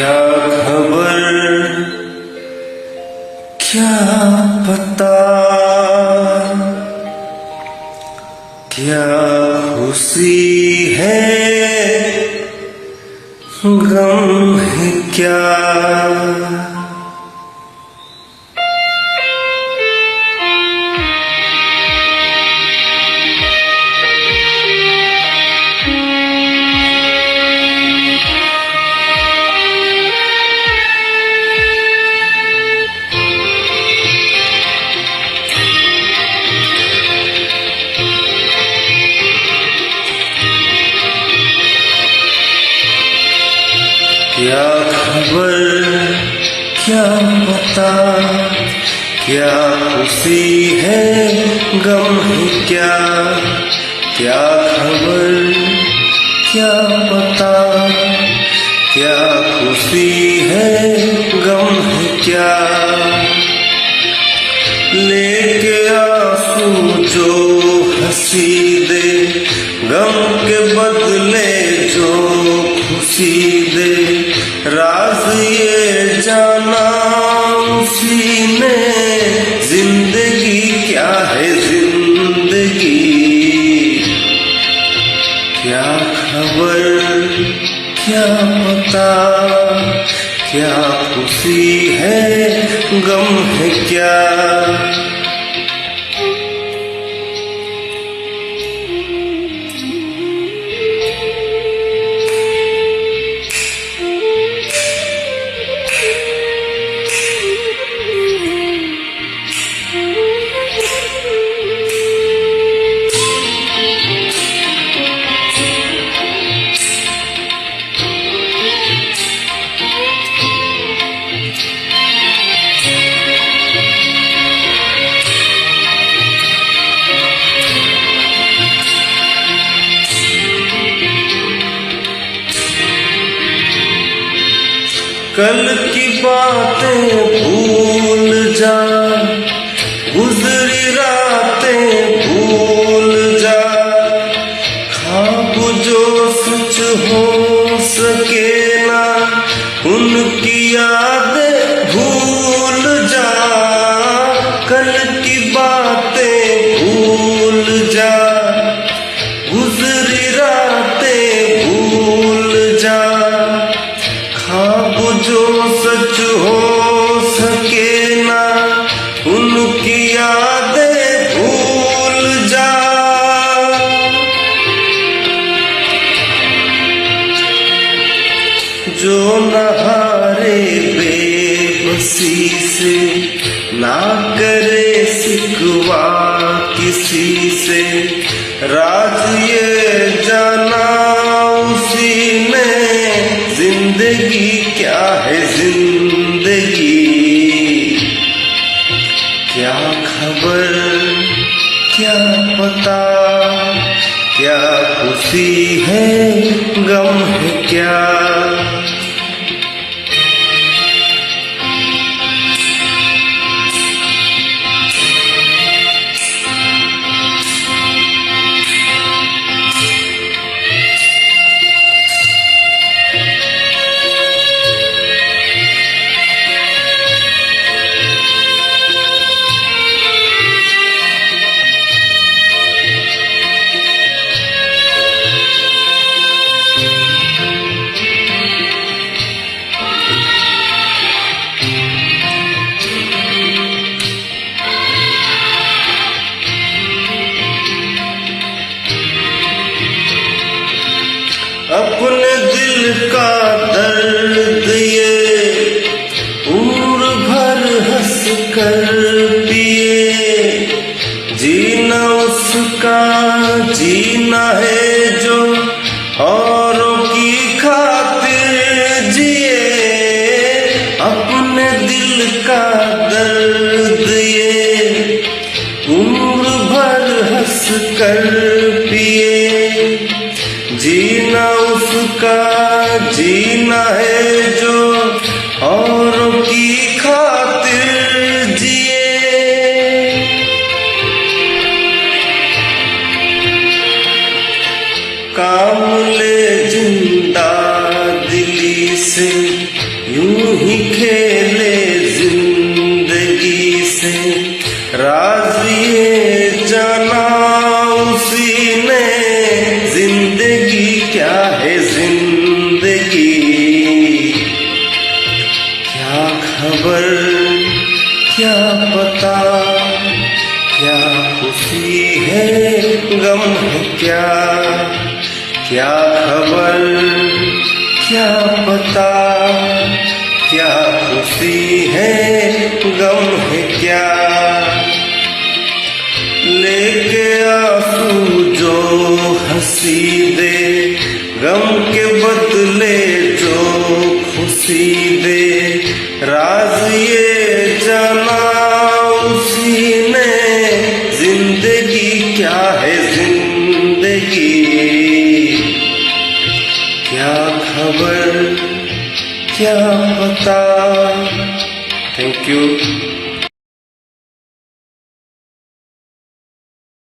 क्या खबर क्या पता, क्या खुशी है गम है क्या। क्या खबर क्या पता, क्या खुशी है गम है क्या। क्या खबर क्या पता, क्या खुशी है गम है क्या। लेके आंसू जो हंसी दे, गम के बदले जो खुशी दे। राज ये जाना उसी ने, जिंदगी क्या है जिंदगी। क्या खबर क्या पता, क्या खुशी है गम है क्या। कल की बातें भूल जा, गुजरी रातें भूल जा। ख्वाब जो सच हो सके ना, उनकी यादें भूल जा। कल की बातें भूल जा, गुजरी रातें भूल जा। ख्वाब जो सच हो सके ना, उनकी यादें भूल जा। जो न हारे बेबसी से, ना करे सिकवा किसी से। राज ये जाना उसी ने, जिंदगी क्या है जिंदगी। क्या खबर क्या पता, क्या खुशी है गम है क्या। अपने दिल का दर्द ये उम्र भर हंस कर पिए। जीना उसका जीना है जो औरों की खातिर जिए। अपने दिल का दर्द ये उम्र भर हंस कर पिए। जीना उसका जीना है जो औरों की खातिर जिए। काम ले जिंदा दिली से ही खेले जिंदगी से, राज ये जाना उसी ने, जिंदगी क्या है जिंदगी, क्या खबर क्या पता, क्या खुशी है गम है क्या, क्या खबर क्या पता, क्या खुशी है गम है क्या। लेके आंसू जो हंसी दे, गम के बदले जो खुशी दे, राज ये जाना उसी ने, जिंदगी क्या है जिंदगी, क्या खबर क्या पता। Thank you.